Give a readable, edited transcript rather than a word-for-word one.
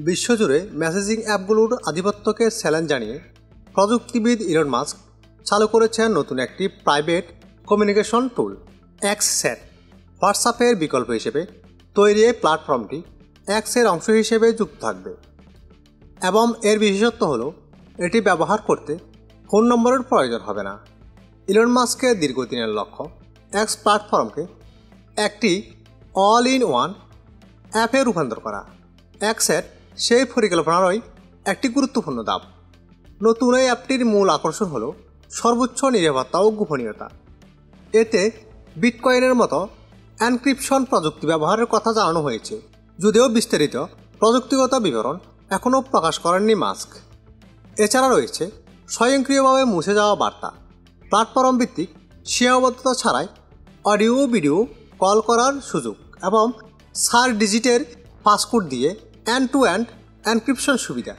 বিশ্বজুড়ে messaging অ্যাপগুলোর আধিপত্যকে challenge জানিয়ে প্রযুক্তিবিদ ইলন মাস্ক চালু করেছেন নতুন একটি প্রাইভেট কমিউনিকেশন টুল এক্স-চ্যাট। হোয়াটসঅ্যাপের বিকল্প হিসেবে তৈরি এই প্ল্যাটফর্মটি এক্সের অংশ হিসেবে যুক্ত থাকবে এবং এর বিশেষত্ব হলো এটি ব্যবহার করতে ফোন নম্বরের প্রয়োজন হবে না। ইলন মাস্কের দীর্ঘদিনের লক্ষ্য এক্স প্ল্যাটফর্মকে একটি অল ইন ওয়ান অ্যাপে রূপান্তর করা। এক্স-চ্যাট সেই পরিকল্পনারই একটি গুরুত্বপূর্ণ ধাপ। নতুন এই অ্যাপটির মূল আকর্ষণ হলো সর্বোচ্চ নিরাপত্তা ও গোপনীয়তা। এতে বিটকয়েনের মতো এনক্রিপশন প্রযুক্তি ব্যবহারের কথা জানানো হয়েছে, যদিও বিস্তারিত প্রযুক্তিগত বিবরণ এখনও প্রকাশ করেননি মাস্ক। এছাড়া রয়েছে স্বয়ংক্রিয়ভাবে মুছে যাওয়া বার্তা, প্ল্যাটফর্ম ভিত্তিক সীমাবদ্ধতা ছাড়াই অডিও ভিডিও কল করার সুযোগ এবং 4 ডিজিটের পাসকোড দিয়ে এন্ড টু এন্ড এনক্রিপশন সুবিধা।